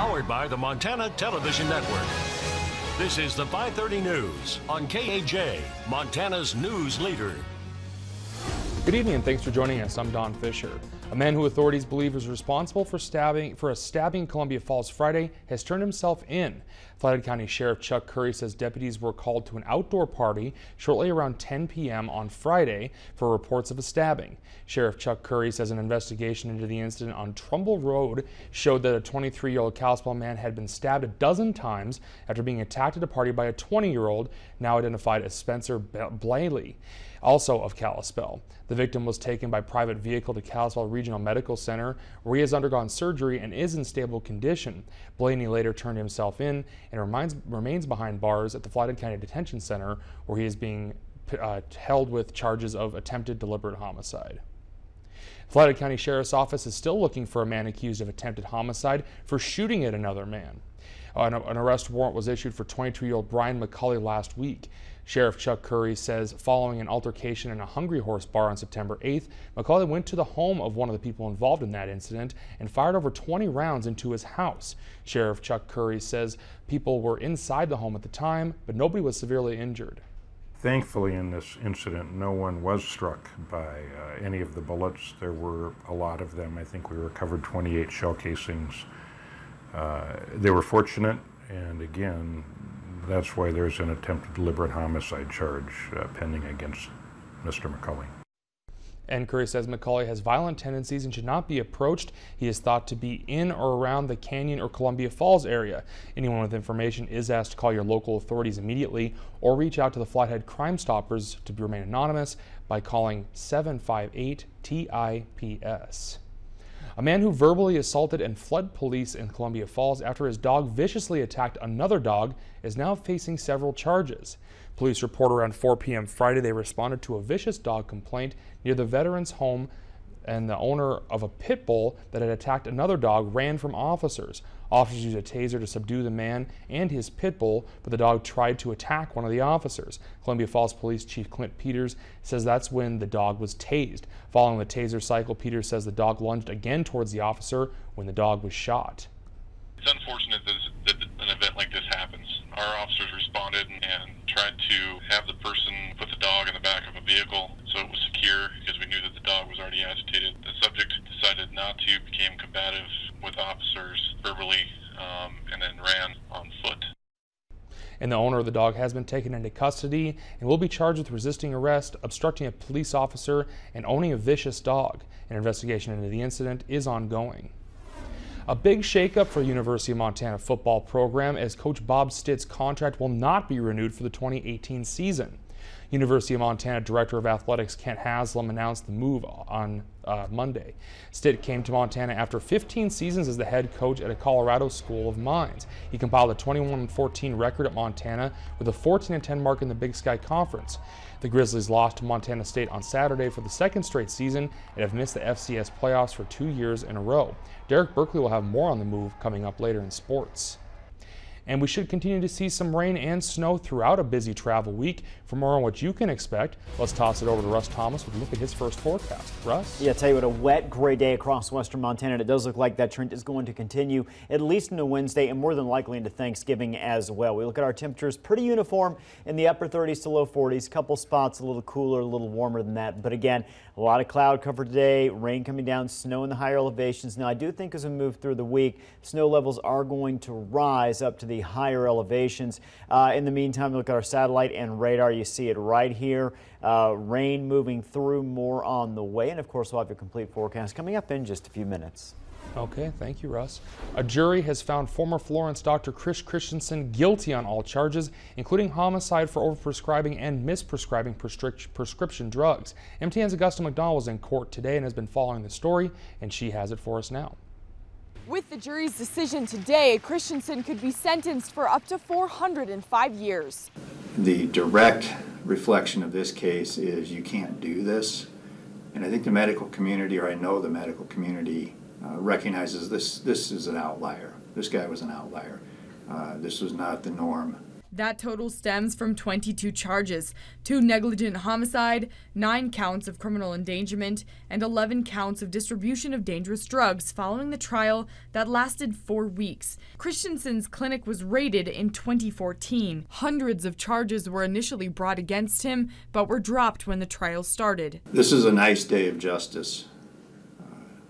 Powered by the Montana Television Network. This is the 5:30 News on KAJ, Montana's news leader. Good evening and thanks for joining us. I'm Don Fisher. A man who authorities believe is responsible for a stabbing in Columbia Falls Friday has turned himself in. Flathead County Sheriff Chuck Curry says deputies were called to an outdoor party shortly around 10 p.m. on Friday for reports of a stabbing. Sheriff Chuck Curry says an investigation into the incident on Trumbull Road showed that a 23-year-old Kalispell man had been stabbed a dozen times after being attacked at a party by a 20-year-old, now identified as Spencer Blaley, also of Kalispell. The victim was taken by private vehicle to Kalispell Regional Medical Center, where he has undergone surgery and is in stable condition. Blaney later turned himself in and remains behind bars at the Flathead County Detention Center, where he is being held with charges of attempted deliberate homicide. Flathead County Sheriff's Office is still looking for a man accused of attempted homicide for shooting at another man. An arrest warrant was issued for 22-year-old Brian McCulley last week. Sheriff Chuck Curry says following an altercation in a Hungry Horse bar on September 8th, McCulley went to the home of one of the people involved in that incident and fired over 20 rounds into his house. Sheriff Chuck Curry says people were inside the home at the time, but nobody was severely injured. Thankfully, in this incident, no one was struck by any of the bullets. There were a lot of them. I think we recovered 28 shell casings. They were fortunate, and again, that's why there's an attempted deliberate homicide charge pending against Mr. McCulley. And Curry says McCulley has violent tendencies and should not be approached. He is thought to be in or around the Canyon or Columbia Falls area. Anyone with information is asked to call your local authorities immediately or reach out to the Flathead Crime Stoppers to remain anonymous by calling 758-TIPS. A man who verbally assaulted and fled police in Columbia Falls after his dog viciously attacked another dog is now facing several charges. Police report around 4 p.m. Friday they responded to a vicious dog complaint near the veteran's home, and the owner of a pit bull that had attacked another dog ran from officers. Officers used a taser to subdue the man and his pit bull, but the dog tried to attack one of the officers. Columbia Falls Police Chief Clint Peters says that's when the dog was tased. Following the taser cycle, Peters says the dog lunged again towards the officer when the dog was shot. It's unfortunate that an event like this happens. Our officers responded and tried to have the person put the dog in the back of a vehicle so it was secure, because we knew that the dog was already agitated. The subject decided not to, became combative with officers verbally, and then ran on foot. And the owner of the dog has been taken into custody and will be charged with resisting arrest, obstructing a police officer, and owning a vicious dog. An investigation into the incident is ongoing. A big shakeup for University of Montana football program, as Coach Bob Stitt's contract will not be renewed for the 2018 season. University of Montana Director of Athletics Kent Haslam announced the move on Monday. Stitt came to Montana after 15 seasons as the head coach at a Colorado School of Mines. He compiled a 21-14 record at Montana with a 14-10 mark in the Big Sky Conference. The Grizzlies lost to Montana State on Saturday for the second straight season and have missed the FCS playoffs for 2 years in a row. Derek Berkeley will have more on the move coming up later in sports. And we should continue to see some rain and snow throughout a busy travel week. For more on what you can expect, let's toss it over to Russ Thomas with a look at his first forecast. Russ? Yeah, tell you what, a wet, gray day across western Montana, and it does look like that trend is going to continue at least into Wednesday and more than likely into Thanksgiving as well. We look at our temperatures, pretty uniform in the upper 30s to low 40s. Couple spots a little cooler, a little warmer than that. But again, a lot of cloud cover today, rain coming down, snow in the higher elevations. Now, I do think as we move through the week, snow levels are going to rise up to the higher elevations. In the meantime, look at our satellite and radar. You see it right here. Rain moving through, more on the way. And of course, we'll have your complete forecast coming up in just a few minutes. Okay, thank you, Russ. A jury has found former Florence doctor Chris Christensen guilty on all charges, including homicide for overprescribing and misprescribing prescription drugs. MTN's Augusta McDonald was in court today and has been following the story, and she has it for us now. With the jury's decision today, Christensen could be sentenced for up to 405 years. The direct reflection of this case is you can't do this. And I think the medical community, or I know the medical community, recognizes this is an outlier. This guy was an outlier. This was not the norm. That total stems from 22 charges, 2 negligent homicide, 9 counts of criminal endangerment, and 11 counts of distribution of dangerous drugs following the trial that lasted 4 weeks. Christensen's clinic was raided in 2014. Hundreds of charges were initially brought against him, but were dropped when the trial started. This is a nice day of justice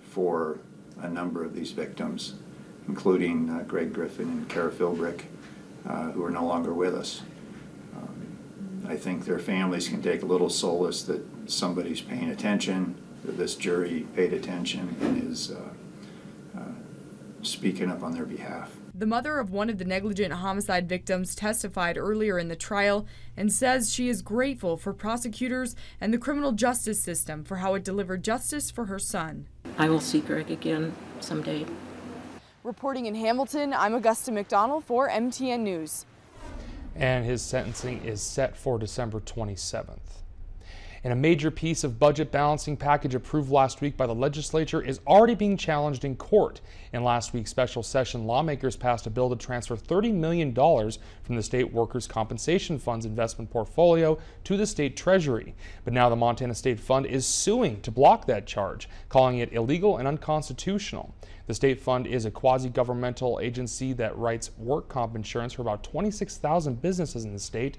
for a number of these victims, including Greg Griffin and Kara Philbrick, who are no longer with us. I think their families can take a little solace that somebody's paying attention, that this jury paid attention and is speaking up on their behalf. The mother of one of the negligent homicide victims testified earlier in the trial and says she is grateful for prosecutors and the criminal justice system for how it delivered justice for her son. I will see Greg again someday. Reporting in Hamilton, I'm Augusta McDonald for MTN News. And his sentencing is set for December 27th. And a major piece of budget balancing package approved last week by the legislature is already being challenged in court. In last week's special session, lawmakers passed a bill to transfer $30 million from the state workers' compensation fund's investment portfolio to the state treasury. But now the Montana State Fund is suing to block that charge, calling it illegal and unconstitutional. The state fund is a quasi-governmental agency that writes work comp insurance for about 26,000 businesses in the state.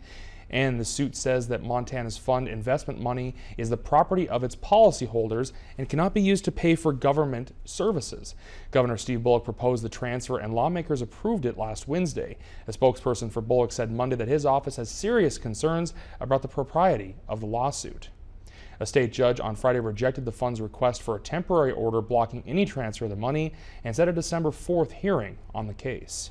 And the suit says that Montana's fund investment money is the property of its policyholders and cannot be used to pay for government services. Governor Steve Bullock proposed the transfer and lawmakers approved it last Wednesday. A spokesperson for Bullock said Monday that his office has serious concerns about the propriety of the lawsuit. A state judge on Friday rejected the fund's request for a temporary order blocking any transfer of the money and set a December 4th hearing on the case.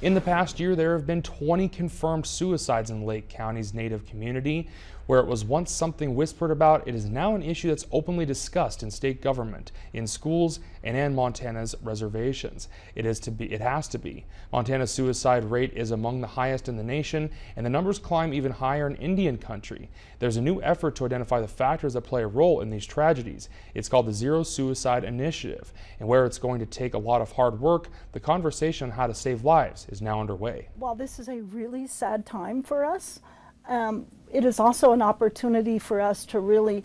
In the past year, there have been 20 confirmed suicides in Lake County's Native community. Where it was once something whispered about, it is now an issue that's openly discussed in state government, in schools, and in Montana's reservations. It has to be. Montana's suicide rate is among the highest in the nation, and the numbers climb even higher in Indian country. There's a new effort to identify the factors that play a role in these tragedies. It's called the Zero Suicide Initiative, and where it's going to take a lot of hard work, the conversation on how to save lives is now underway. While this is a really sad time for us, it is also an opportunity for us to really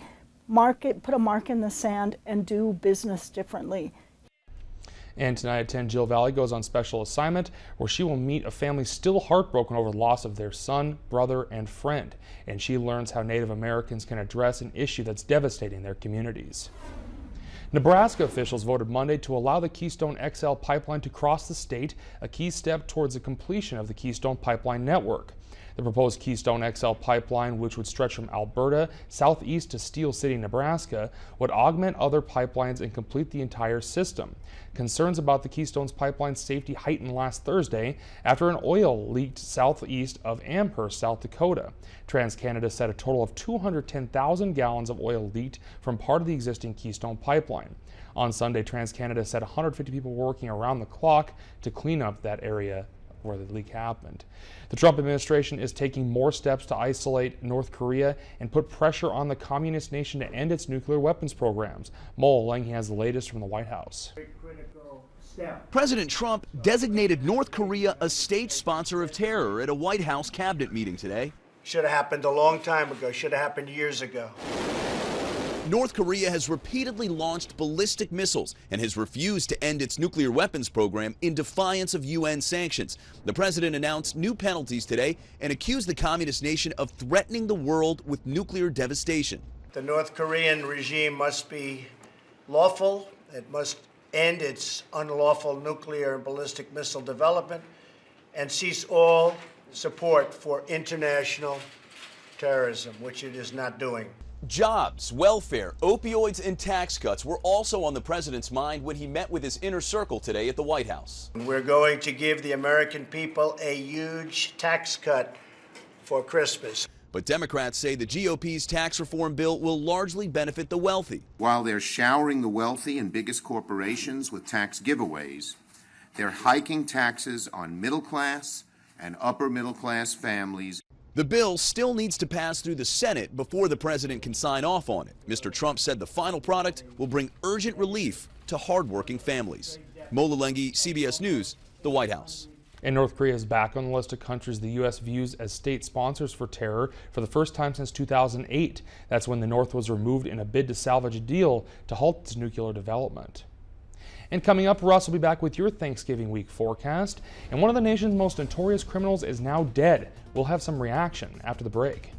put a mark in the sand and do business differently. And tonight at 10, Jill Valley goes on special assignment where she will meet a family still heartbroken over the loss of their son, brother, and friend. And she learns how Native Americans can address an issue that's devastating their communities. Nebraska officials voted Monday to allow the Keystone XL pipeline to cross the state, a key step towards the completion of the Keystone Pipeline network. The proposed Keystone XL pipeline, which would stretch from Alberta southeast to Steel City, Nebraska, would augment other pipelines and complete the entire system. Concerns about the Keystone's pipeline safety heightened last Thursday after an oil leaked southeast of Amherst, South Dakota. TransCanada said a total of 210,000 gallons of oil leaked from part of the existing Keystone pipeline. On Sunday, TransCanada said 150 people were working around the clock to clean up that area where the leak happened. The Trump administration is taking more steps to isolate North Korea and put pressure on the communist nation to end its nuclear weapons programs. Mo Olengi has the latest from the White House. President Trump designated North Korea a state sponsor of terror at a White House cabinet meeting today. Should have happened a long time ago, should have happened years ago. North Korea has repeatedly launched ballistic missiles and has refused to end its nuclear weapons program in defiance of UN sanctions. The president announced new penalties today and accused the communist nation of threatening the world with nuclear devastation. The North Korean regime must be lawful. It must end its unlawful nuclear and ballistic missile development and cease all support for international terrorism, which it is not doing. Jobs, welfare, opioids, and tax cuts were also on the president's mind when he met with his inner circle today at the White House. We're going to give the American people a huge tax cut for Christmas. But Democrats say the GOP's tax reform bill will largely benefit the wealthy. While they're showering the wealthy and biggest corporations with tax giveaways, they're hiking taxes on middle class and upper middle class families. The bill still needs to pass through the Senate before the president can sign off on it. Mr. Trump said the final product will bring urgent relief to hardworking families. Mo Olengi, CBS News, the White House. And North Korea is back on the list of countries the U.S. views as state sponsors for terror for the first time since 2008. That's when the North was removed in a bid to salvage a deal to halt its nuclear development. And coming up, Russ will be back with your Thanksgiving week forecast. And one of the nation's most notorious criminals is now dead. We'll have some reaction after the break.